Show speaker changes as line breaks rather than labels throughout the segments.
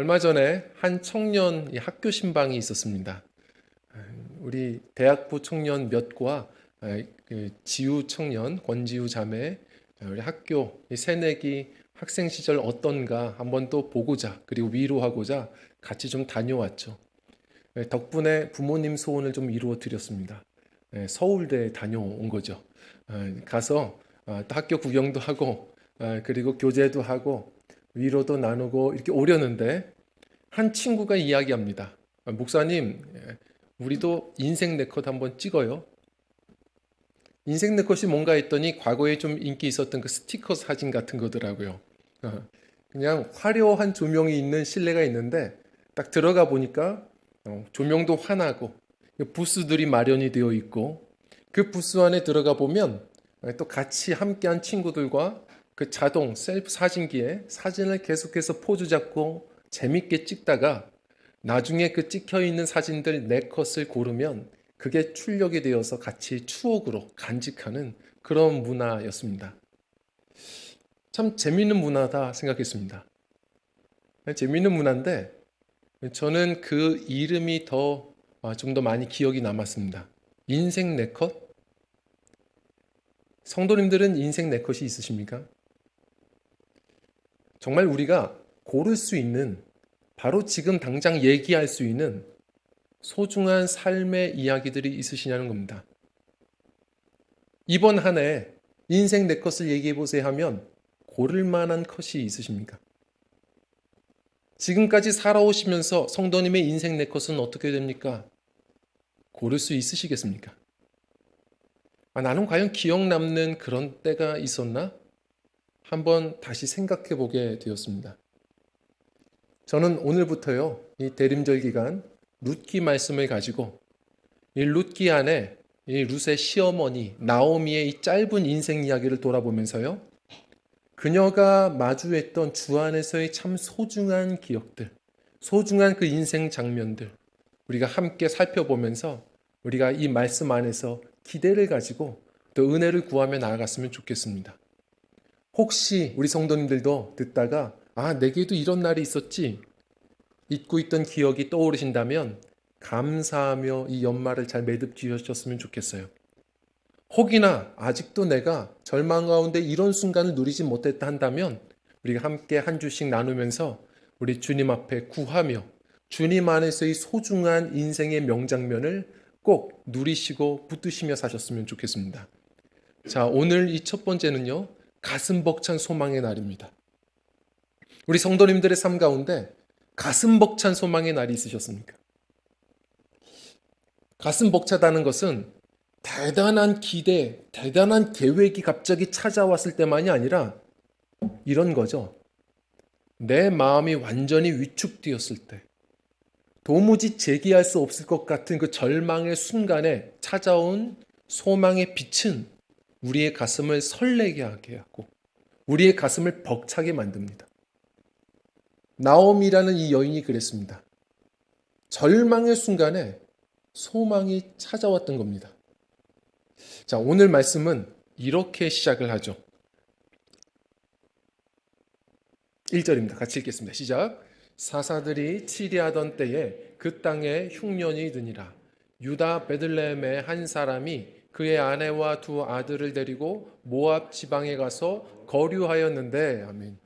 얼마 전에 한 청년 학교 신방이 있었습니다. 우리 대학부 청년 몇과 그 지우 청년, 권지우 자매, 우리 학교 새내기 학생 시절 어떤가 한번 또 보고자, 그리고 위로하고자 같이 좀 다녀왔죠. 덕분에 부모님 소원을 좀 이루어 드렸습니다. 서울대에 다녀온 거죠. 가서 또 학교 구경도 하고 그리고 교제도 하고 위로도 나누고 이렇게 오려는데 한 친구가 이야기합니다. 목사님, 우리도 인생 네컷 한번 찍어요. 인생 네컷이 뭔가 했더니 과거에 좀 인기 있었던 그 스티커 사진 같은 거더라고요. 그냥 화려한 조명이 있는 실내가 있는데 딱 들어가 보니까 조명도 환하고 부스들이 마련이 되어 있고 그 부스 안에 들어가 보면 또 같이 함께한 친구들과 그 자동 셀프 사진기에 사진을 계속해서 포즈 잡고 재밌게 찍다가 나중에 그 찍혀 있는 사진들 네 컷을 고르면 그게 출력이 되어서 같이 추억으로 간직하는 그런 문화였습니다. 참 재미있는 문화다 생각했습니다. 재미있는 문화인데 저는 그 이름이 좀 더 많이 기억이 남았습니다. 인생 네 컷? 성도님들은 인생 네 컷이 있으십니까? 정말 우리가 고를 수 있는, 바로 지금 당장 얘기할 수 있는 소중한 삶의 이야기들이 있으시냐는 겁니다. 이번 한 해 인생 네 컷을 얘기해 보세요 하면 고를 만한 컷이 있으십니까? 지금까지 살아오시면서 성도님의 인생 네 컷은 어떻게 됩니까? 고를 수 있으시겠습니까? 나는 과연 기억 남는 그런 때가 있었나? 한번 다시 생각해 보게 되었습니다. 저는 오늘부터요, 이 대림절 기간 룻기 말씀을 가지고 이 룻기 안에 이 룻의 시어머니 나오미의 이 짧은 인생 이야기를 돌아보면서요, 그녀가 마주했던 주 안에서의 참 소중한 기억들, 소중한 그 인생 장면들 우리가 함께 살펴보면서 우리가 이 말씀 안에서 기대를 가지고 또 은혜를 구하며 나아갔으면 좋겠습니다. 혹시 우리 성도님들도 듣다가 내게도 이런 날이 있었지, 잊고 있던 기억이 떠오르신다면 감사하며 이 연말을 잘 매듭지으셨으면 좋겠어요. 혹이나 아직도 내가 절망 가운데 이런 순간을 누리지 못했다 한다면 우리가 함께 한 주씩 나누면서 우리 주님 앞에 구하며 주님 안에서의 소중한 인생의 명장면을 꼭 누리시고 붙드시며 사셨으면 좋겠습니다. 자, 오늘 이 첫 번째는요, 가슴 벅찬 소망의 날입니다. 우리 성도님들의 삶 가운데 가슴 벅찬 소망의 날이 있으셨습니까? 가슴 벅차다는 것은 대단한 기대, 대단한 계획이 갑자기 찾아왔을 때만이 아니라 이런 거죠. 내 마음이 완전히 위축되었을 때, 도무지 재기할 수 없을 것 같은 그 절망의 순간에 찾아온 소망의 빛은 우리의 가슴을 설레게 하게 하고 우리의 가슴을 벅차게 만듭니다. 나오미라는 이 여인이 그랬습니다. 절망의 순간에 소망이 찾아왔던 겁니다. 자, 오늘 말씀은 이렇게 시작을 하죠. 1절입니다. 같이 읽겠습니다. 시작. 사사들이 치리하던 때에 그 땅에 흉년이 드니라. 유다 베들레헴의 한 사람이 그의 아내와 두 아들을 데리고 모압 지방에 가서 거류하였는데, 아멘.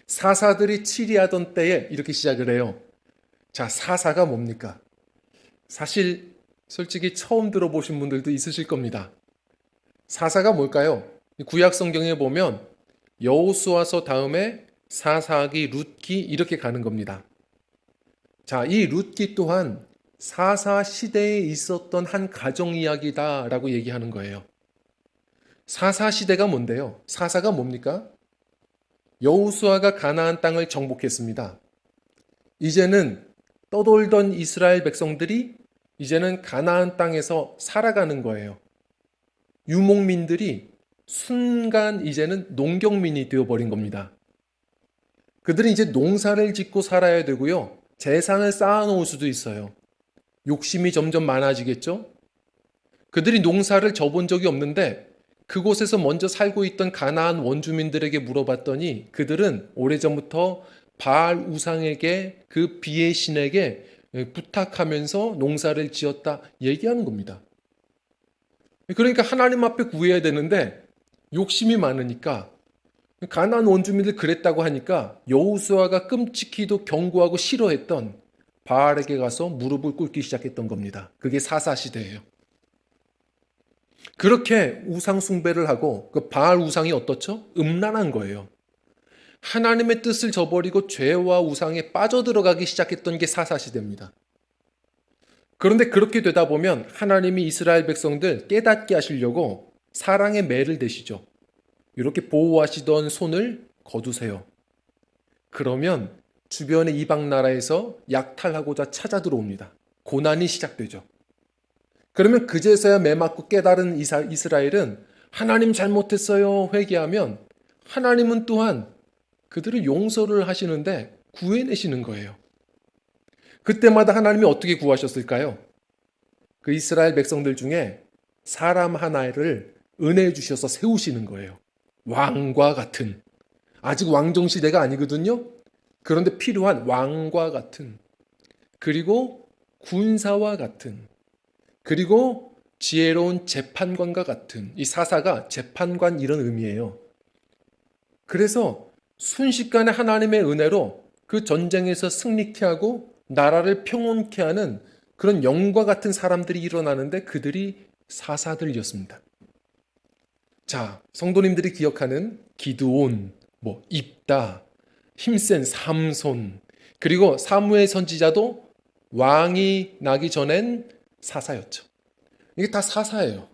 사사들이 치리하던 때에 이렇게 시작을 해요. 자, 사사가 뭡니까? 사실 솔직히 처음 들어보신 분들도 있으실 겁니다. 사사가 뭘까요? 구약 성경에 보면 여호수아서 다음에 사사기, 룻기 이렇게 가는 겁니다. 자, 이 룻기 또한 사사 시대에 있었던 한 가정 이야기다라고 얘기하는 거예요. 사사 시대가 뭔데요? 사사가 뭡니까? 여호수아가 가나안 땅을 정복했습니다. 이제는 떠돌던 이스라엘 백성들이 이제는 가나안 땅에서 살아가는 거예요. 유목민들이 순간 이제는 농경민이 되어버린 겁니다. 그들은 이제 농사를 짓고 살아야 되고요. 재산을 쌓아놓을 수도 있어요. 욕심이 점점 많아지겠죠? 그들이 농사를 져본 적이 없는데 그곳에서 먼저 살고 있던 가나안 원주민들에게 물어봤더니 그들은 오래전부터 바알 우상에게 그 비의 신에게 부탁하면서 농사를 지었다 얘기하는 겁니다. 그러니까 하나님 앞에 구해야 되는데 욕심이 많으니까 가나안 원주민들 그랬다고 하니까 여호수아가 끔찍히도 경고하고 싫어했던 바알에게 가서 무릎을 꿇기 시작했던 겁니다. 그게 사사시대예요. 그렇게 우상 숭배를 하고 그 바알 우상이 어떻죠? 음란한 거예요. 하나님의 뜻을 저버리고 죄와 우상에 빠져들어가기 시작했던 게 사사시대입니다. 그런데 그렇게 되다 보면 하나님이 이스라엘 백성들 깨닫게 하시려고 사랑의 매를 대시죠. 이렇게 보호하시던 손을 거두세요. 그러면 주변의 이방 나라에서 약탈하고자 찾아 들어옵니다. 고난이 시작되죠. 그러면 그제서야 매맞고 깨달은 이스라엘은 하나님 잘못했어요 회개하면 하나님은 또한 그들을 용서를 하시는데 구해내시는 거예요. 그때마다 하나님이 어떻게 구하셨을까요? 그 이스라엘 백성들 중에 사람 하나를 은혜 주셔서 세우시는 거예요. 왕과 같은, 아직 왕정 시대가 아니거든요. 그런데 필요한 왕과 같은, 그리고 군사와 같은, 그리고 지혜로운 재판관과 같은, 이 사사가 재판관 이런 의미예요. 그래서 순식간에 하나님의 은혜로 그 전쟁에서 승리케 하고 나라를 평온케 하는 그런 영과 같은 사람들이 일어나는데 그들이 사사들이었습니다. 자, 성도님들이 기억하는 기드온, 입다, 힘센 삼손, 그리고 사무엘 선지자도 왕이 나기 전엔 사사였죠. 이게 다 사사예요.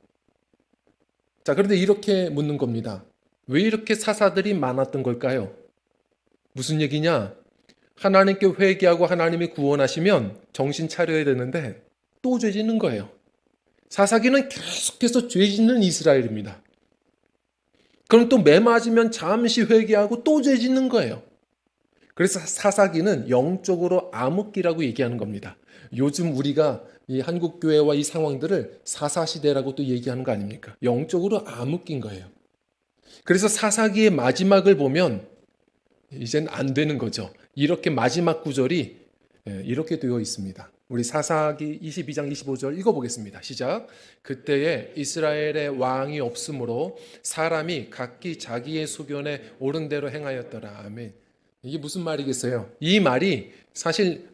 자, 그런데 이렇게 묻는 겁니다. 왜 이렇게 사사들이 많았던 걸까요? 무슨 얘기냐? 하나님께 회개하고 하나님이 구원하시면 정신 차려야 되는데 또 죄 짓는 거예요. 사사기는 계속해서 죄 짓는 이스라엘입니다. 그럼 또 매 맞으면 잠시 회개하고 또 죄 짓는 거예요. 그래서 사사기는 영적으로 암흑기라고 얘기하는 겁니다. 요즘 우리가 이 한국교회와 이 상황들을 사사시대라고 또 얘기하는 거 아닙니까? 영적으로 암흑기인 거예요. 그래서 사사기의 마지막을 보면 이젠 안 되는 거죠. 이렇게 마지막 구절이 이렇게 되어 있습니다. 우리 사사기 22장 25절 읽어보겠습니다. 시작. 그때에 이스라엘의 왕이 없으므로 사람이 각기 자기의 소견에 옳은 대로 행하였더라. 아멘. 이게 무슨 말이겠어요? 이 말이 사실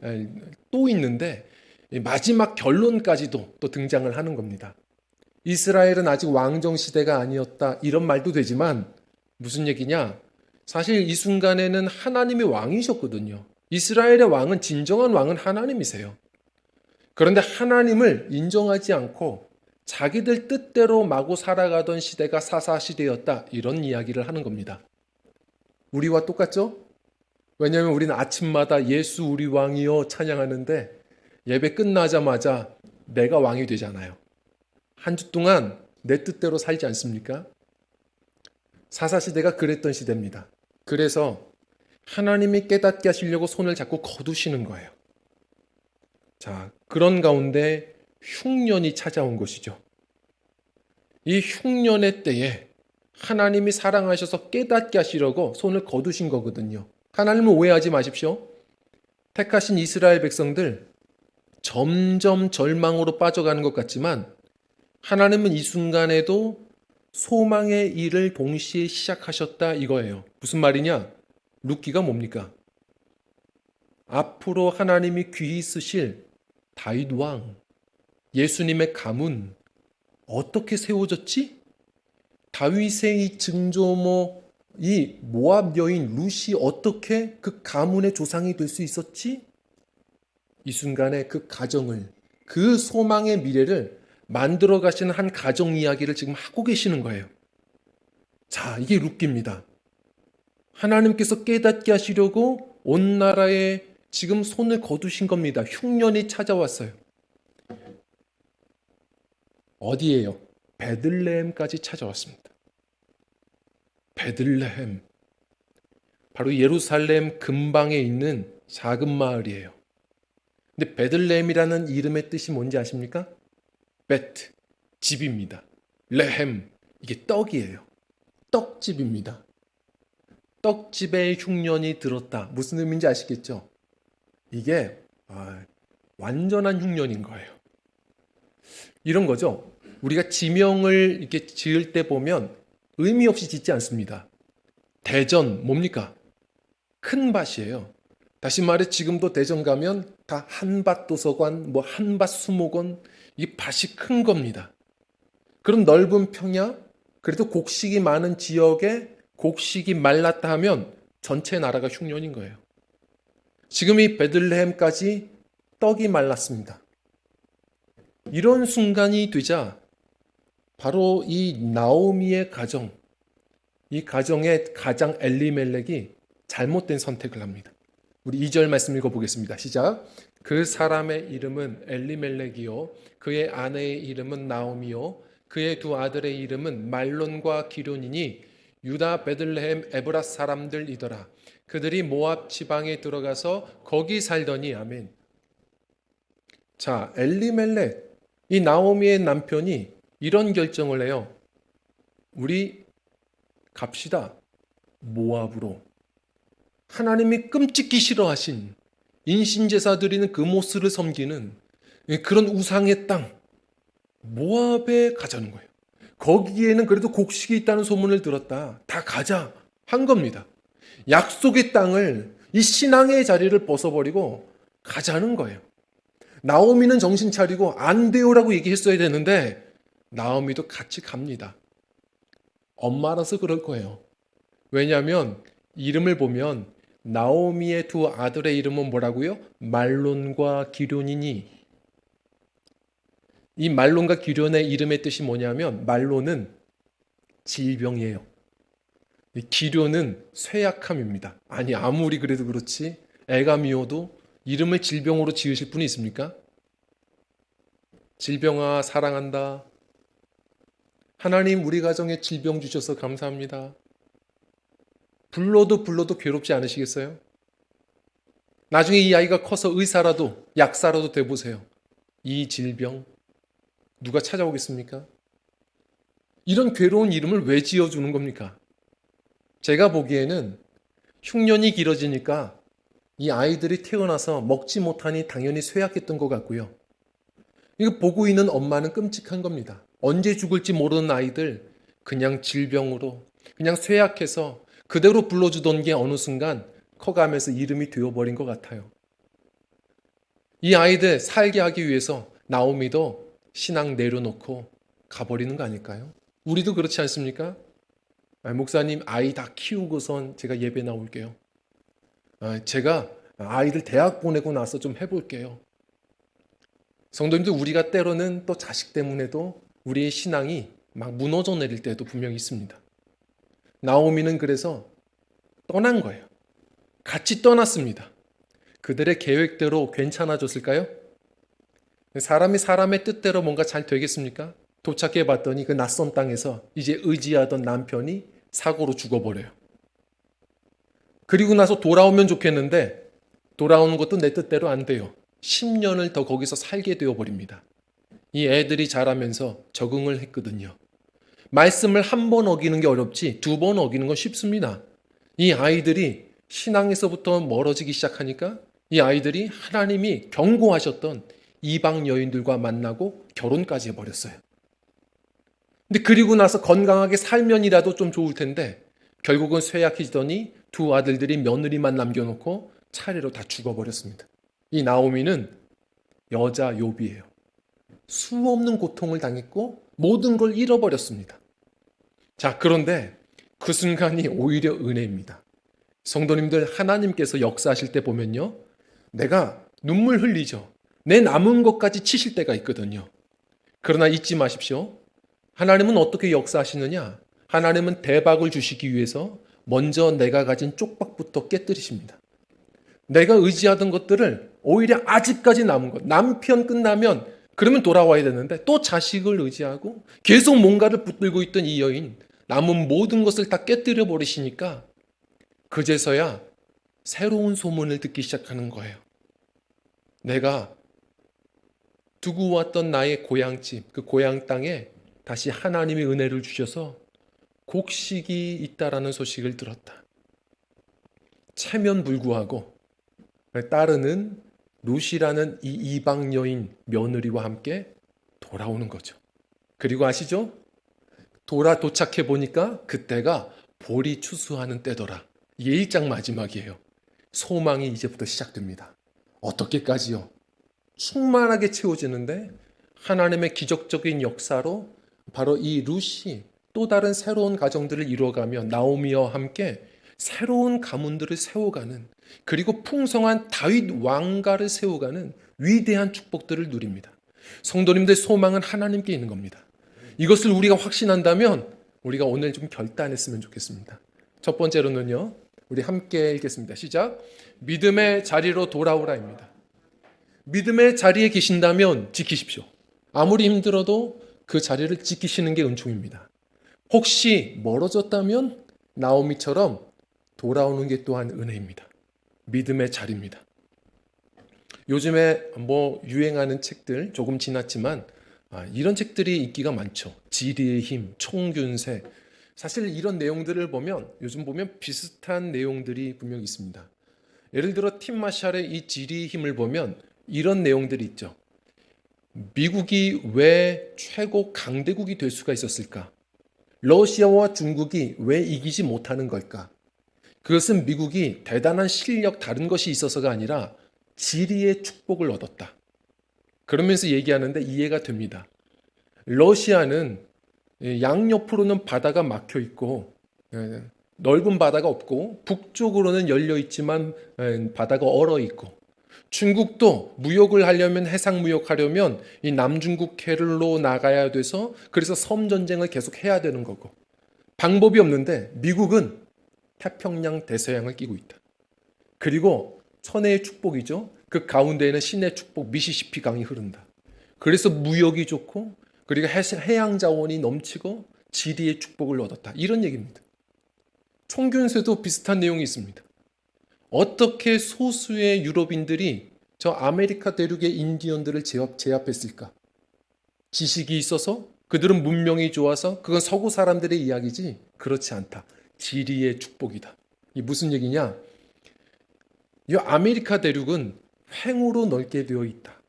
또 있는데 마지막 결론까지도 또 등장을 하는 겁니다. 이스라엘은 아직 왕정 시대가 아니었다 이런 말도 되지만 무슨 얘기냐? 사실 이 순간에는 하나님이 왕이셨거든요. 이스라엘의 왕은 진정한 왕은 하나님이세요. 그런데 하나님을 인정하지 않고 자기들 뜻대로 마구 살아가던 시대가 사사시대였다 이런 이야기를 하는 겁니다. 우리와 똑같죠? 왜냐하면 우리는 아침마다 예수 우리 왕이여 찬양하는데 예배 끝나자마자 내가 왕이 되잖아요. 한 주 동안 내 뜻대로 살지 않습니까? 사사시대가 그랬던 시대입니다. 그래서 하나님이 깨닫게 하시려고 손을 자꾸 거두시는 거예요. 자, 그런 가운데 흉년이 찾아온 것이죠. 이 흉년의 때에 하나님이 사랑하셔서 깨닫게 하시려고 손을 거두신 거거든요. 하나님을 오해하지 마십시오. 택하신 이스라엘 백성들 점점 절망으로 빠져가는 것 같지만 하나님은 이 순간에도 소망의 일을 동시에 시작하셨다 이거예요. 무슨 말이냐? 룻기가 뭡니까? 앞으로 하나님이 귀히 쓰실 다윗 왕, 예수님의 가문 어떻게 세워졌지? 다윗의 이 증조모, 이 모압 여인 룻이 어떻게 그 가문의 조상이 될 수 있었지? 이 순간에 그 가정을, 그 소망의 미래를 만들어 가시는 한 가정 이야기를 지금 하고 계시는 거예요. 자, 이게 룻기입니다. 하나님께서 깨닫게 하시려고 온 나라에 지금 손을 거두신 겁니다. 흉년이 찾아왔어요. 어디예요? 베들레헴까지 찾아왔습니다. 베들레헴. 바로 예루살렘 근방에 있는 작은 마을이에요. 근데 베들레헴이라는 이름의 뜻이 뭔지 아십니까? 베트, 집입니다. 레헴, 이게 떡이에요. 떡집입니다. 떡집에 흉년이 들었다. 무슨 의미인지 아시겠죠? 이게 완전한 흉년인 거예요. 이런 거죠. 우리가 지명을 이렇게 지을 때 보면 의미 없이 짓지 않습니다. 대전 뭡니까? 큰 밭이에요. 다시 말해 지금도 대전 가면 다 한밭 도서관, 뭐 한밭 수목원, 이 밭이 큰 겁니다. 그런 넓은 평야, 그래도 곡식이 많은 지역에 곡식이 말랐다 하면 전체 나라가 흉년인 거예요. 지금 이 베들레헴까지 떡이 말랐습니다. 이런 순간이 되자 바로 이 나오미의 가정, 이 가정의 가장 엘리멜렉이 잘못된 선택을 합니다. 우리 2절 말씀 읽어보겠습니다. 시작. 그 사람의 이름은 엘리멜렉이요 그의 아내의 이름은 나오미요 그의 두 아들의 이름은 말론과 기럐이니 유다 베들레헴 에브라 사람들이더라. 그들이 모압 지방에 들어가서 거기 살더니. 아멘. 자, 엘리멜렉, 이 나오미의 남편이 이런 결정을 해요. 우리 갑시다. 모압으로. 하나님이 끔찍히 싫어하신 인신제사 드리는 그모스를 섬기는 그런 우상의 땅 모압에 가자는 거예요. 거기에는 그래도 곡식이 있다는 소문을 들었다. 다 가자 한 겁니다. 약속의 땅을, 이 신앙의 자리를 벗어버리고 가자는 거예요. 나오미는 정신 차리고 안 돼요라고 얘기했어야 되는데 나오미도 같이 갑니다. 엄마라서 그럴 거예요. 왜냐하면 이름을 보면 나오미의 두 아들의 이름은 뭐라고요? 말론과 기럐이니. 이 말론과 기럐의 이름의 뜻이 뭐냐면 말론은 질병이에요. 기럐은 쇠약함입니다. 아니 아무리 그래도 그렇지 애가 미워도 이름을 질병으로 지으실 분이 있습니까? 질병아 사랑한다. 하나님 우리 가정에 질병 주셔서 감사합니다. 불러도 괴롭지 않으시겠어요? 나중에 이 아이가 커서 의사라도 약사라도 돼보세요. 이 질병 누가 찾아오겠습니까? 이런 괴로운 이름을 왜 지어주는 겁니까? 제가 보기에는 흉년이 길어지니까 이 아이들이 태어나서 먹지 못하니 당연히 쇠약했던 것 같고요. 이거 보고 있는 엄마는 끔찍한 겁니다. 언제 죽을지 모르는 아이들 그냥 질병으로 그냥 쇠약해서 그대로 불러주던 게 어느 순간 커가면서 이름이 되어버린 것 같아요. 이 아이들 살게 하기 위해서 나오미도 신앙 내려놓고 가버리는 거 아닐까요? 우리도 그렇지 않습니까? 목사님 아이 다 키우고선 제가 예배 나올게요. 제가 아이들 대학 보내고 나서 좀 해볼게요. 성도님들 우리가 때로는 또 자식 때문에도 우리의 신앙이 막 무너져 내릴 때도 분명히 있습니다. 나오미는 그래서 떠난 거예요. 같이 떠났습니다. 그들의 계획대로 괜찮아졌을까요? 사람이 사람의 뜻대로 뭔가 잘 되겠습니까? 도착해 봤더니 그 낯선 땅에서 이제 의지하던 남편이 사고로 죽어버려요. 그리고 나서 돌아오면 좋겠는데 돌아오는 것도 내 뜻대로 안 돼요. 10년을 더 거기서 살게 되어버립니다. 이 애들이 자라면서 적응을 했거든요. 말씀을 한 번 어기는 게 어렵지 두 번 어기는 건 쉽습니다. 이 아이들이 신앙에서부터 멀어지기 시작하니까 이 아이들이 하나님이 경고하셨던 이방 여인들과 만나고 결혼까지 해버렸어요. 근데 그리고 나서 건강하게 살면이라도 좀 좋을 텐데 결국은 쇠약해지더니 두 아들들이 며느리만 남겨놓고 차례로 다 죽어버렸습니다. 이 나오미는 여자 욥이에요. 수없는 고통을 당했고 모든 걸 잃어버렸습니다. 자, 그런데 그 순간이 오히려 은혜입니다. 성도님들 하나님께서 역사하실 때 보면요. 내가 눈물 흘리죠. 내 남은 것까지 치실 때가 있거든요. 그러나 잊지 마십시오. 하나님은 어떻게 역사하시느냐? 하나님은 대박을 주시기 위해서 먼저 내가 가진 쪽박부터 깨뜨리십니다. 내가 의지하던 것들을 오히려 아직까지 남은 것, 남편 끝나면 그러면 돌아와야 되는데 또 자식을 의지하고 계속 뭔가를 붙들고 있던 이 여인, 남은 모든 것을 다 깨뜨려 버리시니까 그제서야 새로운 소문을 듣기 시작하는 거예요. 내가 두고 왔던 나의 고향집, 그 고향 땅에 다시 하나님의 은혜를 주셔서 곡식이 있다라는 소식을 들었다. 체면불구하고 따르는 룻이라는 이 이방 여인 며느리와 함께 돌아오는 거죠. 그리고 아시죠? 도착해 보니까 그때가 볼이 추수하는 때더라. 이게 1장 마지막이에요. 소망이 이제부터 시작됩니다. 어떻게까지요? 충만하게 채워지는데 하나님의 기적적인 역사로 바로 이 룻이 또 다른 새로운 가정들을 이루어가며 나오미와 함께 새로운 가문들을 세워가는, 그리고 풍성한 다윗 왕가를 세워가는 위대한 축복들을 누립니다. 성도님들, 소망은 하나님께 있는 겁니다. 이것을 우리가 확신한다면 우리가 오늘 좀 결단했으면 좋겠습니다. 첫 번째로는요, 우리 함께 읽겠습니다. 시작. 믿음의 자리로 돌아오라입니다. 믿음의 자리에 계신다면 지키십시오. 아무리 힘들어도 그 자리를 지키시는 게 은총입니다. 혹시 멀어졌다면 나오미처럼 돌아오는 게 또한 은혜입니다. 믿음의 자리입니다. 요즘에 유행하는 책들 조금 지났지만 이런 책들이 인기가 많죠. 지리의 힘, 총균세. 사실 이런 내용들을 보면 요즘 보면 비슷한 내용들이 분명히 있습니다. 예를 들어 팀 마샬의 이 지리의 힘을 보면 이런 내용들이 있죠. 미국이 왜 최고 강대국이 될 수가 있었을까? 러시아와 중국이 왜 이기지 못하는 걸까? 그것은 미국이 대단한 실력 다른 것이 있어서가 아니라 지리의 축복을 얻었다. 그러면서 얘기하는데 이해가 됩니다. 러시아는 양옆으로는 바다가 막혀 있고 넓은 바다가 없고 북쪽으로는 열려 있지만 바다가 얼어 있고, 중국도 무역을 하려면 해상 무역하려면 이 남중국해로 나가야 돼서 그래서 섬 전쟁을 계속 해야 되는 거고, 방법이 없는데 미국은 태평양 대서양을 끼고 있다. 그리고 천혜의 축복이죠. 그 가운데에는 신의 축복 미시시피 강이 흐른다. 그래서 무역이 좋고 그리고 해양 자원이 넘치고 지리의 축복을 얻었다. 이런 얘기입니다. 총균세도 비슷한 내용이 있습니다. 어떻게 소수의 유럽인들이 저 아메리카 대륙의 인디언들을 제압했을까? 지식이 있어서, 그들은 문명이 좋아서, 그건 서구 사람들의 이야기지 그렇지 않다. 지리의 축복이다. 이 무슨 얘기냐? 이 아메리카 대륙은 횡으로 넓게 되어 있다.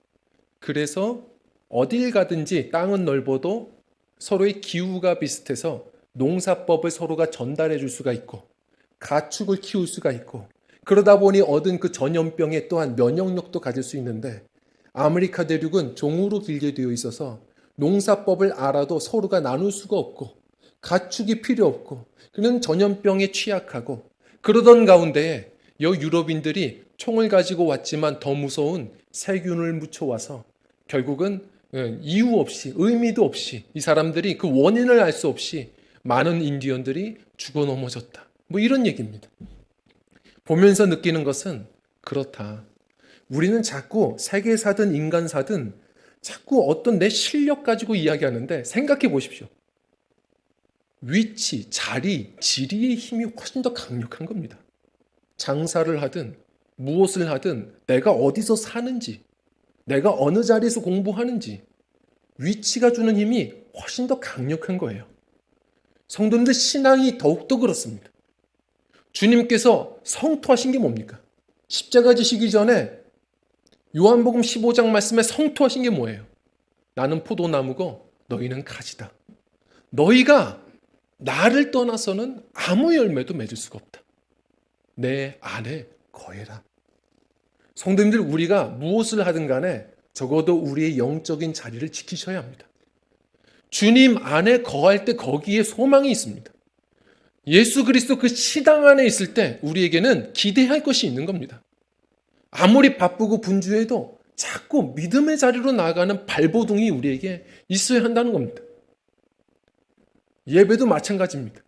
그래서 어딜 가든지 땅은 넓어도 서로의 기후가 비슷해서 농사법을 서로가 전달해 줄 수가 있고 가축을 키울 수가 있고, 그러다 보니 얻은 그 전염병에 또한 면역력도 가질 수 있는데, 아메리카 대륙은 종으로 길게 되어 있어서 농사법을 알아도 서로가 나눌 수가 없고 가축이 필요 없고 그는 전염병에 취약하고, 그러던 가운데에 유럽인들이 총을 가지고 왔지만 더 무서운 세균을 묻혀와서 결국은 이유 없이 의미도 없이 이 사람들이 그 원인을 알 수 없이 많은 인디언들이 죽어 넘어졌다. 이런 얘기입니다. 보면서 느끼는 것은 그렇다. 우리는 자꾸 세계사든 인간사든 자꾸 어떤 내 실력 가지고 이야기하는데, 생각해 보십시오. 위치, 자리, 지리의 힘이 훨씬 더 강력한 겁니다. 장사를 하든 무엇을 하든 내가 어디서 사는지, 내가 어느 자리에서 공부하는지, 위치가 주는 힘이 훨씬 더 강력한 거예요. 성도님들, 신앙이 더욱더 그렇습니다. 주님께서 성토하신 게 뭡니까? 십자가 지시기 전에 요한복음 15장 말씀에 성토하신 게 뭐예요? 나는 포도나무고 너희는 가지다. 너희가 나를 떠나서는 아무 열매도 맺을 수가 없다. 내 안에 거해라. 성도님들, 우리가 무엇을 하든 간에 적어도 우리의 영적인 자리를 지키셔야 합니다. 주님 안에 거할 때 거기에 소망이 있습니다. 예수 그리스도 그 시당 안에 있을 때 우리에게는 기대할 것이 있는 겁니다. 아무리 바쁘고 분주해도 자꾸 믿음의 자리로 나아가는 발버둥이 우리에게 있어야 한다는 겁니다. 예배도 마찬가지입니다.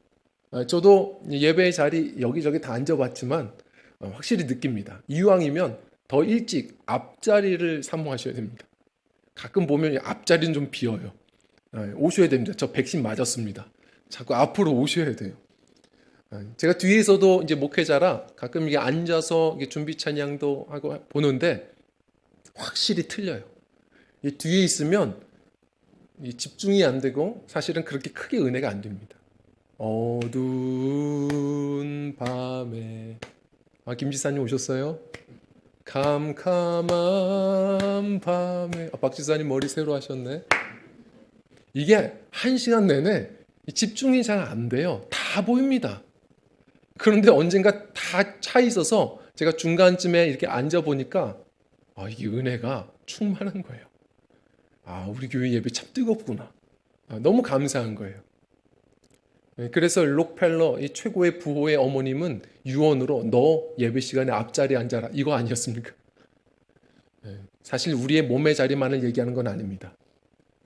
저도 예배의 자리 여기저기 다 앉아봤지만 확실히 느낍니다. 이왕이면 더 일찍 앞자리를 사모하셔야 됩니다. 가끔 보면 앞자리는 좀 비어요. 오셔야 됩니다. 저 백신 맞았습니다. 자꾸 앞으로 오셔야 돼요. 제가 뒤에서도 이제 목회자라 가끔 이게 앉아서 이게 준비 찬양도 하고 보는데 확실히 틀려요. 이 뒤에 있으면 집중이 안 되고 사실은 그렇게 크게 은혜가 안 됩니다. 어두운 밤에 김 지사님 오셨어요? 캄캄한 밤에. 박 지사님 머리 새로 하셨네. 이게 1시간 내내 집중이 잘 안 돼요. 다 보입니다. 그런데 언젠가 다 차 있어서 제가 중간쯤에 이렇게 앉아 보니까 이게 은혜가 충만한 거예요. 우리 교회 예배 참 뜨겁구나. 너무 감사한 거예요. 그래서 록펠러 이 최고의 부호의 어머님은 유언으로 너 예배 시간에 앞자리에 앉아라 이거 아니었습니까? 사실 우리의 몸의 자리만을 얘기하는 건 아닙니다.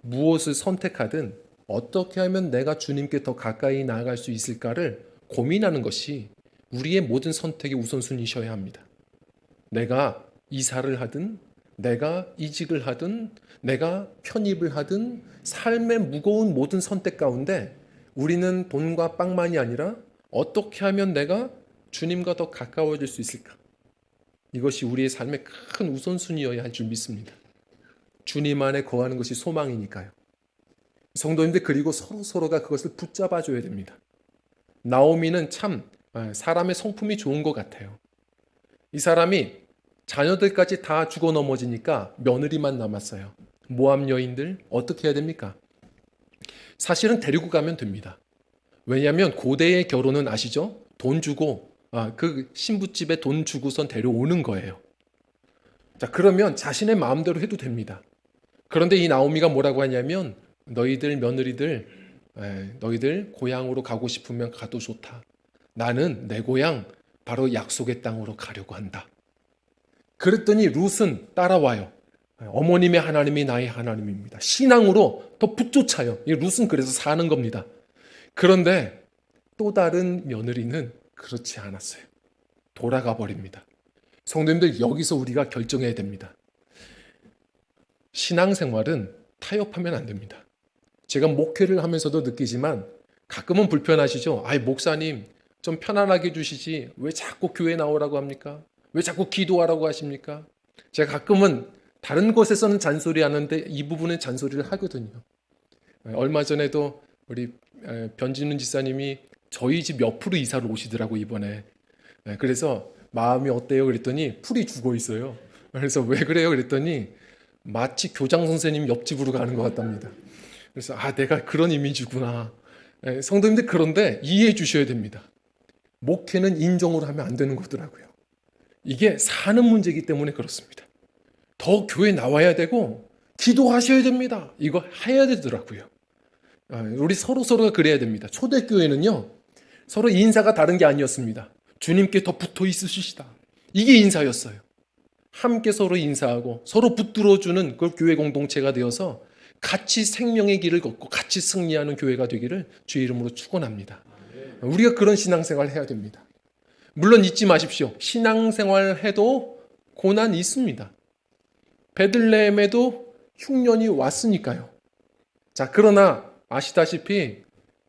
무엇을 선택하든 어떻게 하면 내가 주님께 더 가까이 나아갈 수 있을까를 고민하는 것이 우리의 모든 선택의 우선순위셔야 합니다. 내가 이사를 하든 내가 이직을 하든 내가 편입을 하든 삶의 무거운 모든 선택 가운데 우리는 돈과 빵만이 아니라 어떻게 하면 내가 주님과 더 가까워질 수 있을까? 이것이 우리의 삶의 큰 우선순위여야 할 줄 믿습니다. 주님 안에 거하는 것이 소망이니까요. 성도님들 그리고 서로가 그것을 붙잡아 줘야 됩니다. 나오미는 참 사람의 성품이 좋은 것 같아요. 이 사람이 자녀들까지 다 죽어 넘어지니까 며느리만 남았어요. 모압 여인들 어떻게 해야 됩니까? 사실은 데리고 가면 됩니다. 왜냐하면 고대의 결혼은 아시죠? 돈 주고 그 신부집에 돈 주고선 데려오는 거예요. 자, 그러면 자신의 마음대로 해도 됩니다. 그런데 이 나오미가 뭐라고 하냐면 너희들 며느리들 너희들 고향으로 가고 싶으면 가도 좋다. 나는 내 고향 바로 약속의 땅으로 가려고 한다. 그랬더니 룻은 따라와요. 어머님의 하나님이 나의 하나님입니다. 신앙으로 더 붙쫓아요. 이 룻은 그래서 사는 겁니다. 그런데 또 다른 며느리는 그렇지 않았어요. 돌아가 버립니다. 성도님들 여기서 우리가 결정해야 됩니다. 신앙생활은 타협하면 안 됩니다. 제가 목회를 하면서도 느끼지만 가끔은 불편하시죠? 목사님 좀 편안하게 해주시지 왜 자꾸 교회 나오라고 합니까? 왜 자꾸 기도하라고 하십니까? 제가 가끔은 다른 곳에서는 잔소리하는데 이 부분은 잔소리를 하거든요. 얼마 전에도 우리 변진훈 지사님이 저희 집 옆으로 이사를 오시더라고 이번에. 그래서 마음이 어때요? 그랬더니 풀이 죽어 있어요. 그래서 왜 그래요? 그랬더니 마치 교장 선생님 옆집으로 가는 것 같답니다. 그래서 내가 그런 이미지구나. 성도님들 그런데 이해해 주셔야 됩니다. 목회는 인정으로 하면 안 되는 거더라고요. 이게 사는 문제이기 때문에 그렇습니다. 더 교회 나와야 되고 기도하셔야 됩니다. 이거 해야 되더라고요. 우리 서로가 그래야 됩니다. 초대교회는요. 서로 인사가 다른 게 아니었습니다. 주님께 더 붙어 있으시다. 이게 인사였어요. 함께 서로 인사하고 서로 붙들어주는 그 교회 공동체가 되어서 같이 생명의 길을 걷고 같이 승리하는 교회가 되기를 주의 이름으로 축원합니다. 우리가 그런 신앙생활 해야 됩니다. 물론 잊지 마십시오. 신앙생활 해도 고난이 있습니다. 베들레헴에도 흉년이 왔으니까요. 자, 그러나 아시다시피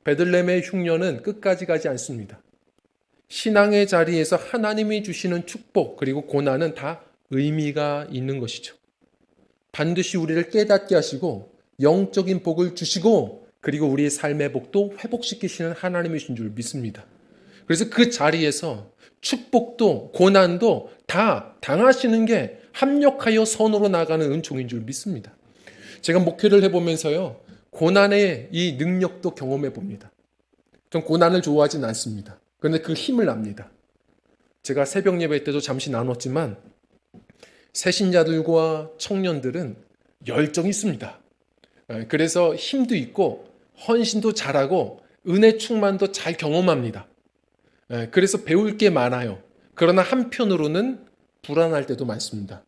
베들레헴의 흉년은 끝까지 가지 않습니다. 신앙의 자리에서 하나님이 주시는 축복 그리고 고난은 다 의미가 있는 것이죠. 반드시 우리를 깨닫게 하시고 영적인 복을 주시고 그리고 우리의 삶의 복도 회복시키시는 하나님이신 줄 믿습니다. 그래서 그 자리에서 축복도 고난도 다 당하시는 게 합력하여 선으로 나가는 은총인 줄 믿습니다. 제가 목회를 해보면서요. 고난의 이 능력도 경험해 봅니다. 전 고난을 좋아하진 않습니다. 그런데 그 힘을 압니다. 제가 새벽 예배 때도 잠시 나눴지만 새신자들과 청년들은 열정이 있습니다. 그래서 힘도 있고 헌신도 잘하고 은혜 충만도 잘 경험합니다. 그래서 배울 게 많아요. 그러나 한편으로는 불안할 때도 많습니다.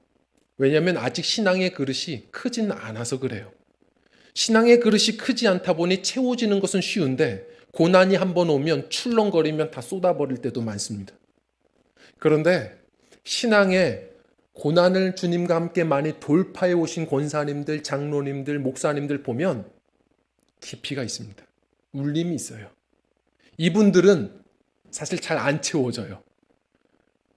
왜냐하면 아직 신앙의 그릇이 크지는 않아서 그래요. 신앙의 그릇이 크지 않다 보니 채워지는 것은 쉬운데 고난이 한번 오면 출렁거리면 다 쏟아버릴 때도 많습니다. 그런데 신앙의 고난을 주님과 함께 많이 돌파해 오신 권사님들, 장로님들, 목사님들 보면 깊이가 있습니다. 울림이 있어요. 이분들은 사실 잘 안 채워져요.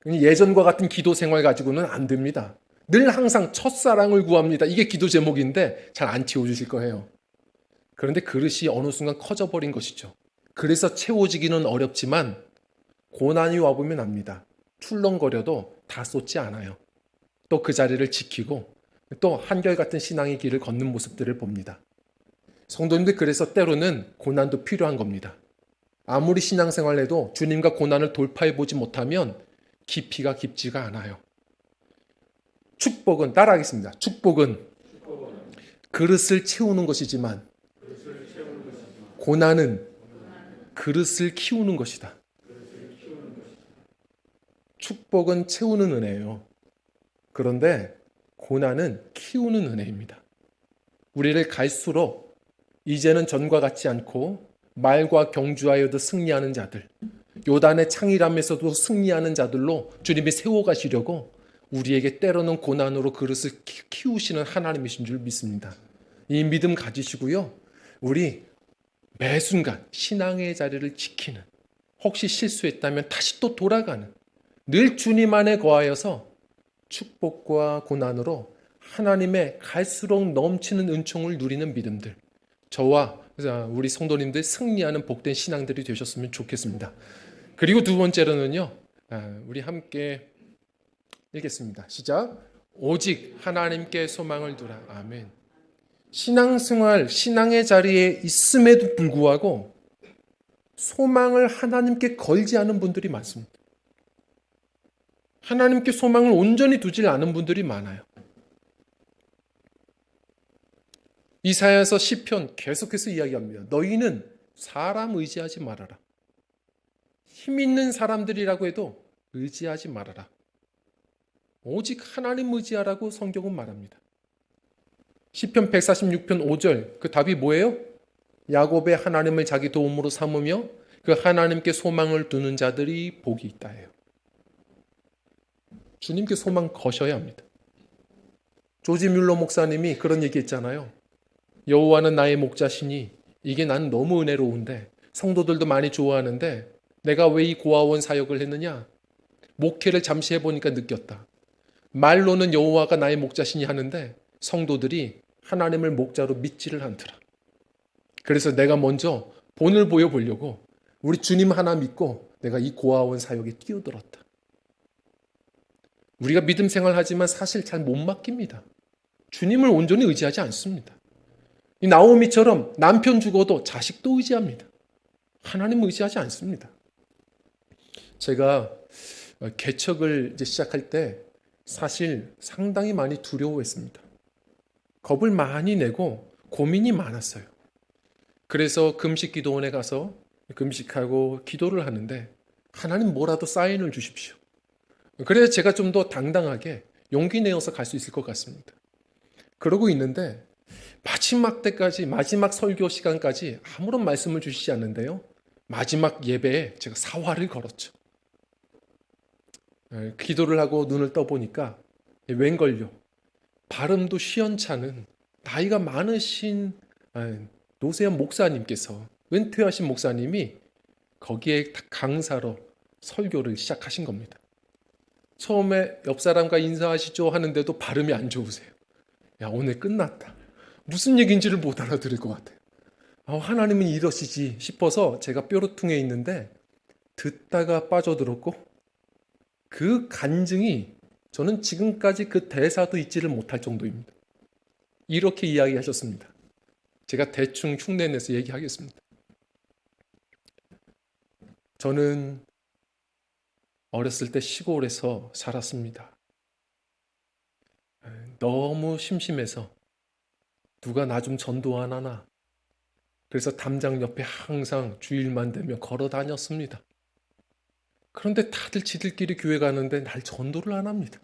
예전과 같은 기도 생활 가지고는 안 됩니다. 늘 항상 첫사랑을 구합니다. 이게 기도 제목인데 잘 안 채워주실 거예요. 그런데 그릇이 어느 순간 커져버린 것이죠. 그래서 채워지기는 어렵지만 고난이 와보면 압니다. 출렁거려도 다 쏟지 않아요. 또 그 자리를 지키고 또 한결같은 신앙의 길을 걷는 모습들을 봅니다. 성도님들, 그래서 때로는 고난도 필요한 겁니다. 아무리 신앙생활을 해도 주님과 고난을 돌파해보지 못하면 깊이가 깊지가 않아요. 축복은, 따라하겠습니다. 축복은 그릇을 채우는 것이지만 고난은 그릇을 키우는 것이다. 축복은 채우는 은혜예요. 그런데 고난은 키우는 은혜입니다. 우리를 갈수록 이제는 전과 같지 않고 말과 경주하여도 승리하는 자들, 요단의 창이라면서도 승리하는 자들로 주님이 세워가시려고 우리에게 때로는 고난으로 그릇을 키우시는 하나님이신 줄 믿습니다. 이 믿음 가지시고요, 우리 매 순간 신앙의 자리를 지키는, 혹시 실수했다면 다시 또 돌아가는, 늘 주님 안에 거하여서 축복과 고난으로 하나님의 갈수록 넘치는 은총을 누리는 믿음들, 저와 우리 성도님들 승리하는 복된 신앙들이 되셨으면 좋겠습니다. 그리고 두 번째로는요, 우리 함께 읽겠습니다. 시작. 오직 하나님께 소망을 두라. 아멘. 신앙생활, 신앙의 자리에 있음에도 불구하고 소망을 하나님께 걸지 않은 분들이 많습니다. 하나님께 소망을 온전히 두질 않은 분들이 많아요. 이사야서 시편 계속해서 이야기합니다. 너희는 사람 의지하지 말아라. 힘 있는 사람들이라고 해도 의지하지 말아라. 오직 하나님 의지하라고 성경은 말합니다. 시편 146편 5절, 그 답이 뭐예요? 야곱의 하나님을 자기 도움으로 삼으며 그 하나님께 소망을 두는 자들이 복이 있다예요. 주님께 소망 거셔야 합니다. 조지 뮬러 목사님이 그런 얘기 했잖아요. 여호와는 나의 목자시니 이게 난 너무 은혜로운데, 성도들도 많이 좋아하는데 내가 왜 이 고아원 사역을 했느냐? 목회를 잠시 해보니까 느꼈다. 말로는 여호와가 나의 목자시니 하는데 성도들이 하나님을 목자로 믿지를 않더라. 그래서 내가 먼저 본을 보여보려고 우리 주님 하나 믿고 내가 이 고아원 사역에 뛰어들었다. 우리가 믿음 생활하지만 사실 잘 못 맡깁니다. 주님을 온전히 의지하지 않습니다. 이 나오미처럼 남편 죽어도 자식도 의지합니다. 하나님 의지하지 않습니다. 제가 개척을 이제 시작할 때 사실 상당히 많이 두려워했습니다. 겁을 많이 내고 고민이 많았어요. 그래서 금식 기도원에 가서 금식하고 기도를 하는데 하나님 뭐라도 사인을 주십시오. 그래서 제가 좀 더 당당하게 용기 내어서 갈 수 있을 것 같습니다. 그러고 있는데 마지막 때까지, 마지막 설교 시간까지 아무런 말씀을 주시지 않는데요, 마지막 예배에 제가 사활을 걸었죠. 기도를 하고 눈을 떠보니까 웬걸요, 발음도 시원찮은 나이가 많으신 노세현 목사님께서, 은퇴하신 목사님이 거기에 강사로 설교를 시작하신 겁니다. 처음에 옆 사람과 인사하시죠 하는데도 발음이 안 좋으세요. 야, 오늘 끝났다. 무슨 얘기인지를 못 알아들을 것 같아요. 하나님은 이러시지 싶어서 제가 뾰루퉁에 있는데 듣다가 빠져들었고, 그 간증이 저는 지금까지 그 대사도 잊지를 못할 정도입니다. 이렇게 이야기하셨습니다. 제가 대충 흉내내서 얘기하겠습니다. 저는 어렸을 때 시골에서 살았습니다. 너무 심심해서 누가 나 좀 전도 안 하나, 그래서 담장 옆에 항상 주일만 되면 걸어 다녔습니다. 그런데 다들 지들끼리 교회 가는데 날 전도를 안 합니다.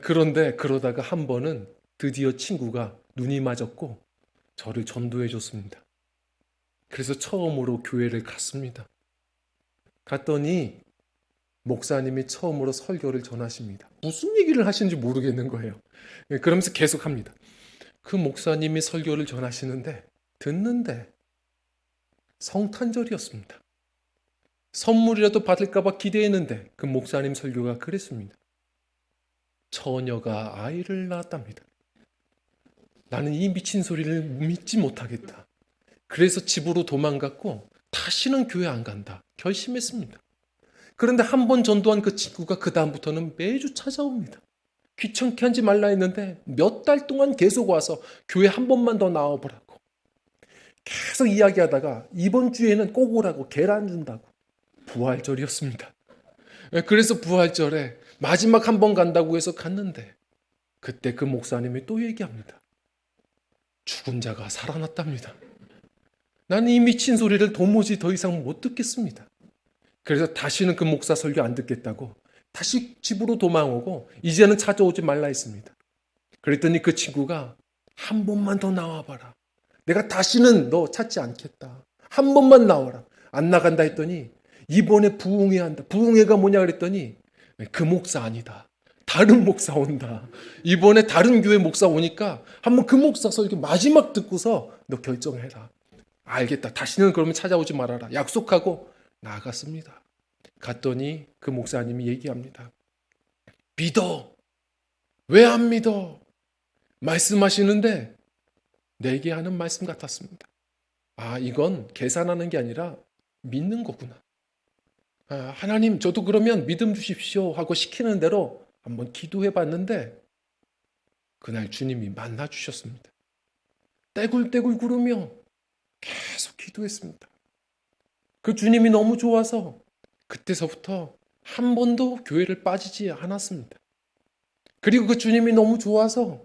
그런데 그러다가 한 번은 드디어 친구가 눈이 맞았고 저를 전도해 줬습니다. 그래서 처음으로 교회를 갔습니다. 갔더니 목사님이 처음으로 설교를 전하십니다. 무슨 얘기를 하시는지 모르겠는 거예요. 그러면서 계속 합니다. 그 목사님이 설교를 전하시는데 듣는데 성탄절이었습니다. 선물이라도 받을까 봐 기대했는데 그 목사님 설교가 그랬습니다. 처녀가 아이를 낳았답니다. 나는 이 미친 소리를 믿지 못하겠다. 그래서 집으로 도망갔고 다시는 교회 안 간다 결심했습니다. 그런데 한 번 전도한 그 친구가 그 다음부터는 매주 찾아옵니다. 귀찮게 하지 말라 했는데 몇 달 동안 계속 와서 교회 한 번만 더 나와보라고 계속 이야기하다가 이번 주에는 꼭 오라고 계란 준다고. 부활절이었습니다. 그래서 부활절에 마지막 한 번 간다고 해서 갔는데 그때 그 목사님이 또 얘기합니다. 죽은 자가 살아났답니다. 나는 이 미친 소리를 도무지 더 이상 못 듣겠습니다. 그래서 다시는 그 목사 설교 안 듣겠다고 다시 집으로 도망오고 이제는 찾아오지 말라 했습니다. 그랬더니 그 친구가 한 번만 더 나와봐라. 내가 다시는 너 찾지 않겠다. 한 번만 나와라. 안 나간다 했더니 이번에 부흥회 한다. 부흥회가 뭐냐 그랬더니 그 목사 아니다. 다른 목사 온다. 이번에 다른 교회 목사 오니까 한번 그 목사 설교 마지막 듣고서 너 결정해라. 알겠다. 다시는 그러면 찾아오지 말아라. 약속하고 나갔습니다. 갔더니 그 목사님이 얘기합니다. 믿어. 왜 안 믿어? 말씀하시는데 내게 하는 말씀 같았습니다. 아, 이건 계산하는 게 아니라 믿는 거구나. 아, 하나님, 저도 그러면 믿음 주십시오 하고 시키는 대로 한번 기도해 봤는데 그날 주님이 만나 주셨습니다. 떼굴떼굴 구르며 계속 기도했습니다. 그 주님이 너무 좋아서 그때서부터 한 번도 교회를 빠지지 않았습니다. 그리고 그 주님이 너무 좋아서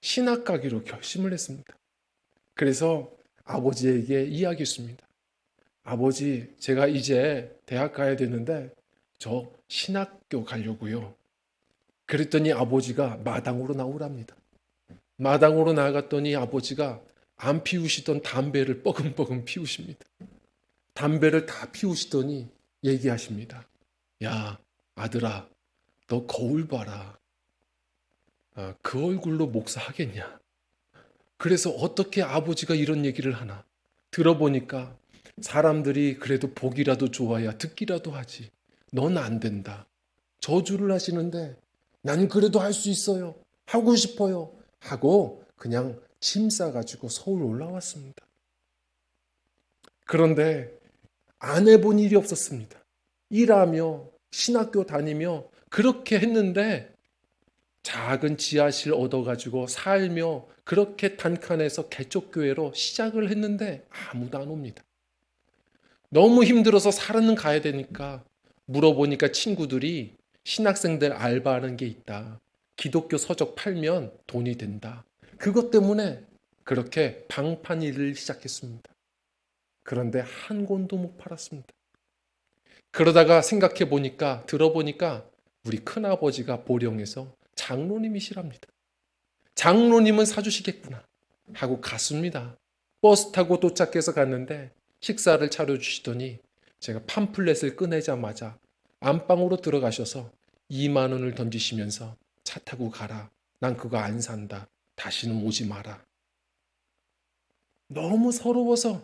신학 가기로 결심을 했습니다. 그래서 아버지에게 이야기했습니다. 아버지, 제가 이제 대학 가야 되는데 저 신학교 가려고요. 그랬더니 아버지가 마당으로 나오랍니다. 마당으로 나갔더니 아버지가 안 피우시던 담배를 뻐금뻐금 피우십니다. 담배를 다 피우시더니 얘기하십니다. 야, 아들아, 너 거울 봐라. 아, 그 얼굴로 목사하겠냐? 그래서 어떻게 아버지가 이런 얘기를 하나? 들어보니까 사람들이 그래도 보기라도 좋아야 듣기라도 하지. 넌 안 된다. 저주를 하시는데 난 그래도 할 수 있어요. 하고 싶어요. 하고 그냥 짐 싸가지고 서울 올라왔습니다. 그런데 안 해본 일이 없었습니다. 일하며 신학교 다니며 그렇게 했는데 작은 지하실 얻어가지고 살며 그렇게 단칸에서 개척교회로 시작을 했는데 아무도 안 옵니다. 너무 힘들어서 살은 가야 되니까 물어보니까 친구들이 신학생들 알바하는 게 있다. 기독교 서적 팔면 돈이 된다. 그것 때문에 그렇게 방판 일을 시작했습니다. 그런데 한 권도 못 팔았습니다. 그러다가 생각해 보니까 들어보니까 우리 큰아버지가 보령에서 장로님이시랍니다. 장로님은 사주시겠구나 하고 갔습니다. 버스 타고 도착해서 갔는데 식사를 차려주시더니 제가 팜플렛을 꺼내자마자 안방으로 들어가셔서 2만 원을 던지시면서 차 타고 가라. 난 그거 안 산다. 다시는 오지 마라. 너무 서러워서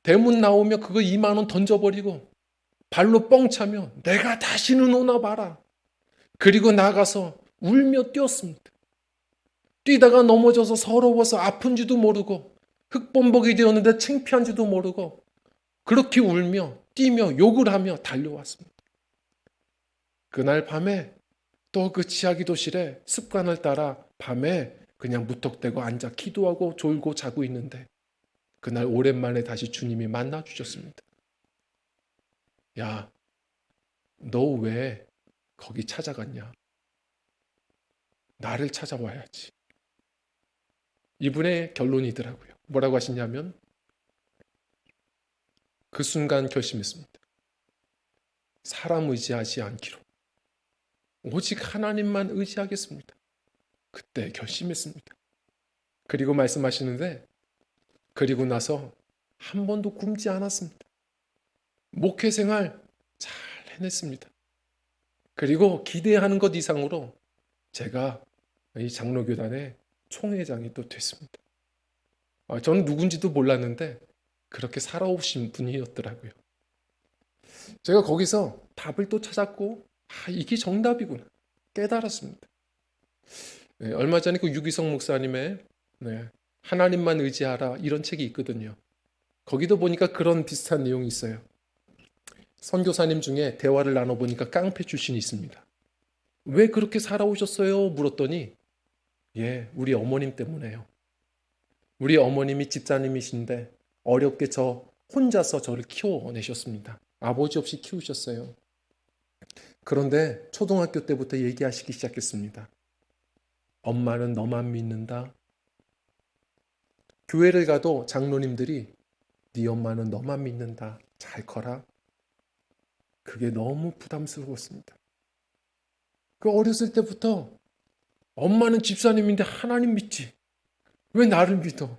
대문 나오며 그거 2만 원 던져버리고 발로 뻥 차며 내가 다시는 오나 봐라. 그리고 나가서 울며 뛰었습니다. 뛰다가 넘어져서 서러워서 아픈지도 모르고 흑범벅이 되었는데 창피한지도 모르고 그렇게 울며 뛰며 욕을 하며 달려왔습니다. 그날 밤에 또 그 지하기도실에 습관을 따라 밤에 그냥 무턱대고 앉아 기도하고 졸고 자고 있는데 그날 오랜만에 다시 주님이 만나 주셨습니다. 야, 너 왜 거기 찾아갔냐? 나를 찾아와야지. 이분의 결론이더라고요. 뭐라고 하시냐면 그 순간 결심했습니다. 사람 의지하지 않기로. 오직 하나님만 의지하겠습니다. 그때 결심했습니다. 그리고 말씀하시는데 그리고 나서 한 번도 굶지 않았습니다. 목회 생활 잘 해냈습니다. 그리고 기대하는 것 이상으로 제가 이 장로교단의 총회장이 또 됐습니다. 저는 누군지도 몰랐는데 그렇게 살아오신 분이었더라고요. 제가 거기서 답을 또 찾았고 이게 정답이구나 깨달았습니다. 네, 얼마 전에 그 유기성 목사님의 하나님만 의지하라 이런 책이 있거든요. 거기도 보니까 그런 비슷한 내용이 있어요. 선교사님 중에 대화를 나눠보니까 깡패 출신이 있습니다. 왜 그렇게 살아오셨어요? 물었더니 예, 우리 어머님 때문에요. 우리 어머님이 집사님이신데 어렵게 저 혼자서 저를 키워내셨습니다. 아버지 없이 키우셨어요. 그런데 초등학교 때부터 얘기하시기 시작했습니다. 엄마는 너만 믿는다. 교회를 가도 장로님들이 네 엄마는 너만 믿는다. 잘 커라. 그게 너무 부담스러웠습니다. 그 어렸을 때부터 엄마는 집사님인데 하나님 믿지. 왜 나를 믿어?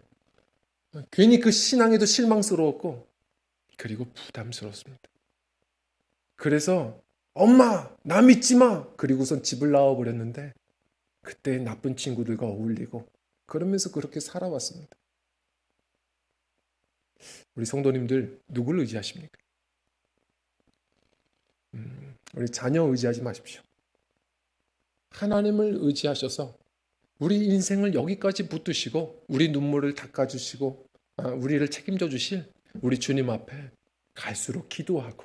괜히 그 신앙에도 실망스러웠고 그리고 부담스러웠습니다. 그래서 엄마 나 믿지 마. 그리고선 집을 나와버렸는데 그때 나쁜 친구들과 어울리고 그러면서 그렇게 살아왔습니다. 우리 성도님들 누구를 의지하십니까? 우리 자녀 의지하지 마십시오. 하나님을 의지하셔서 우리 인생을 여기까지 붙드시고 우리 눈물을 닦아주시고 우리를 책임져 주실 우리 주님 앞에 갈수록 기도하고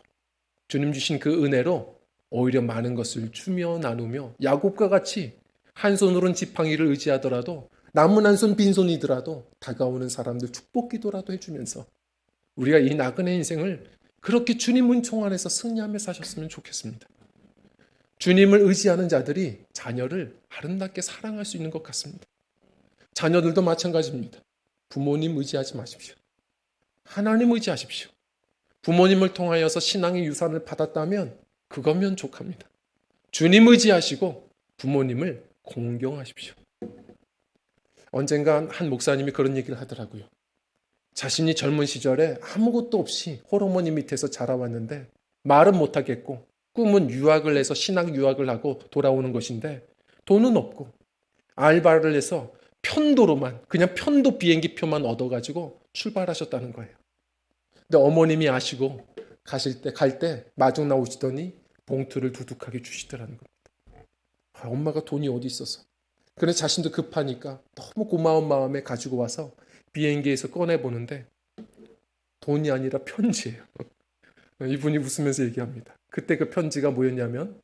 주님 주신 그 은혜로 오히려 많은 것을 주며 나누며 야곱과 같이 한 손으로는 지팡이를 의지하더라도 남은 한 손 빈손이더라도 다가오는 사람들 축복 기도라도 해주면서 우리가 이 나그네 인생을 그렇게 주님 은총 안에서 승리하며 사셨으면 좋겠습니다. 주님을 의지하는 자들이 자녀를 아름답게 사랑할 수 있는 것 같습니다. 자녀들도 마찬가지입니다. 부모님 의지하지 마십시오. 하나님 의지하십시오. 부모님을 통하여서 신앙의 유산을 받았다면 그거면 족합니다. 주님 의지하시고 부모님을 공경하십시오. 언젠가 한 목사님이 그런 얘기를 하더라고요. 자신이 젊은 시절에 아무것도 없이 홀어머니 밑에서 자라왔는데 말은 못하겠고 꿈은 유학을 해서 신학 유학을 하고 돌아오는 것인데 돈은 없고 알바를 해서 편도로만 그냥 편도 비행기표만 얻어가지고 출발하셨다는 거예요. 근데 어머님이 아시고 갈 때 마중 나오시더니 봉투를 두둑하게 주시더라는 겁니다. 엄마가 돈이 어디 있어서. 그래서 자신도 급하니까 너무 고마운 마음에 가지고 와서 비행기에서 꺼내보는데 돈이 아니라 편지예요. 이분이 웃으면서 얘기합니다. 그때 그 편지가 뭐였냐면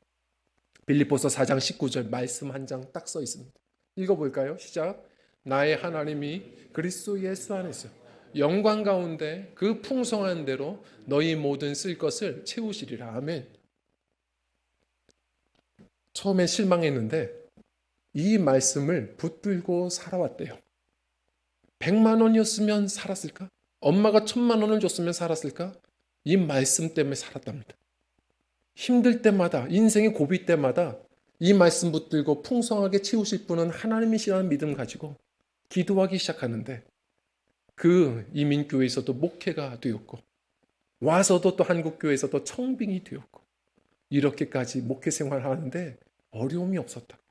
빌립보서 4장 19절 말씀 한 장 딱 써 있습니다. 읽어볼까요? 시작. 나의 하나님이 그리스도 예수 안에서 영광 가운데 그 풍성한 대로 너희 모든 쓸 것을 채우시리라. 아멘. 처음에 실망했는데 이 말씀을 붙들고 살아왔대요. 100만 원이었으면 살았을까? 엄마가 1000만 원을 줬으면 살았을까? 이 말씀 때문에 살았답니다. 힘들 때마다 인생의 고비 때마다 이 말씀 붙들고 풍성하게 채우실 분은 하나님이시라는 믿음 가지고 기도하기 시작하는데 그 이민교회에서도 목회가 되었고 와서도 또 한국교회에서도 청빙이 되었고 이렇게까지 목회 생활하는데 어려움이 없었다고.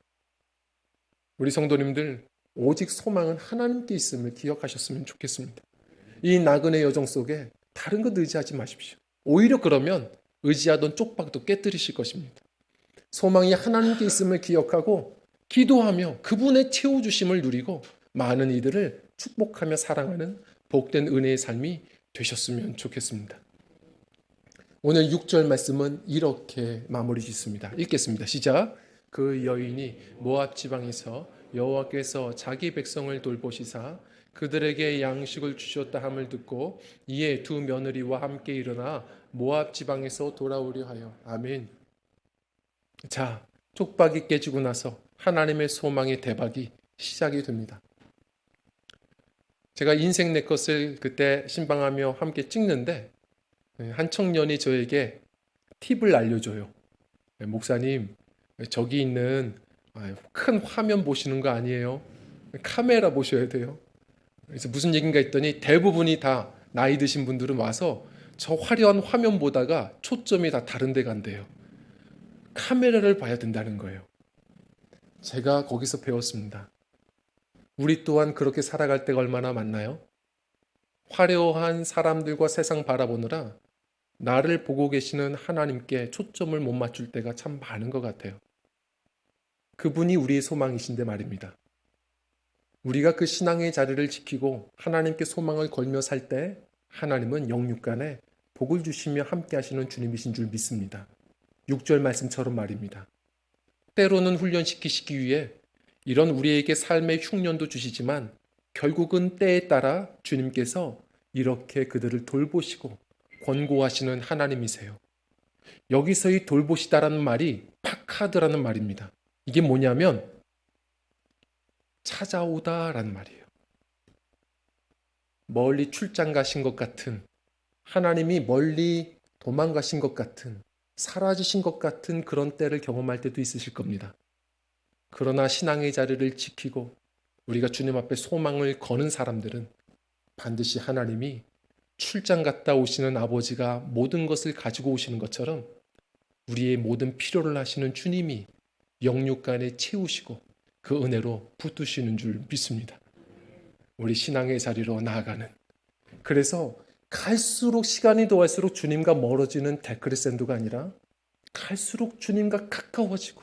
우리 성도님들 오직 소망은 하나님께 있음을 기억하셨으면 좋겠습니다. 이 나그네 여정 속에 다른 것 의지하지 마십시오. 오히려 그러면 의지하던 쪽박도 깨뜨리실 것입니다. 소망이 하나님께 있음을 기억하고 기도하며 그분의 채워주심을 누리고 많은 이들을 축복하며 사랑하는 복된 은혜의 삶이 되셨으면 좋겠습니다. 오늘 6절 말씀은 이렇게 마무리 짓습니다. 읽겠습니다. 시작. 그 여인이 모압 지방에서 여호와께서 자기 백성을 돌보시사 그들에게 양식을 주셨다 함을 듣고 이에 두 며느리와 함께 일어나 모압 지방에서 돌아오려 하여. 아멘. 자, 쪽박이 깨지고 나서 하나님의 소망의 대박이 시작이 됩니다. 제가 인생 내 것을 그때 신방하며 함께 찍는데 한 청년이 저에게 팁을 알려줘요. 목사님, 저기 있는 큰 화면 보시는 거 아니에요? 카메라 보셔야 돼요. 그래서 무슨 얘기인가 했더니 대부분이 다 나이 드신 분들은 와서 저 화려한 화면 보다가 초점이 다 다른 데 간대요. 카메라를 봐야 된다는 거예요. 제가 거기서 배웠습니다. 우리 또한 그렇게 살아갈 때가 얼마나 많나요? 화려한 사람들과 세상 바라보느라 나를 보고 계시는 하나님께 초점을 못 맞출 때가 참 많은 것 같아요. 그분이 우리의 소망이신데 말입니다. 우리가 그 신앙의 자리를 지키고 하나님께 소망을 걸며 살 때 하나님은 영육간에 복을 주시며 함께 하시는 주님이신 줄 믿습니다. 6절 말씀처럼 말입니다. 때로는 훈련시키시기 위해 이런 우리에게 삶의 흉년도 주시지만 결국은 때에 따라 주님께서 이렇게 그들을 돌보시고 권고하시는 하나님이세요. 여기서 이 돌보시다라는 말이 파카드라는 말입니다. 이게 뭐냐면 찾아오다라는 말이에요. 멀리 출장 가신 것 같은, 하나님이 멀리 도망가신 것 같은, 사라지신 것 같은 그런 때를 경험할 때도 있으실 겁니다. 그러나 신앙의 자리를 지키고 우리가 주님 앞에 소망을 거는 사람들은 반드시 하나님이 출장 갔다 오시는 아버지가 모든 것을 가지고 오시는 것처럼 우리의 모든 필요를 하시는 주님이 영육간에 채우시고 그 은혜로 붙드시는 줄 믿습니다. 우리 신앙의 자리로 나아가는, 그래서 갈수록 시간이 더할수록 주님과 멀어지는 데크레센도가 아니라 갈수록 주님과 가까워지고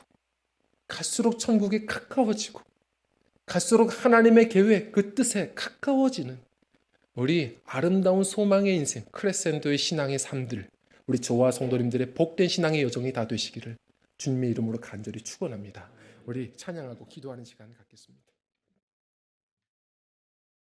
갈수록 천국에 가까워지고 갈수록 하나님의 계획, 그 뜻에 가까워지는 우리 아름다운 소망의 인생, 크레센도의 신앙의 삶들, 우리 저와 성도님들의 복된 신앙의 여정이 다 되시기를 주님의 이름으로 간절히 축원합니다. 우리 찬양하고 기도하는 시간 갖겠습니다.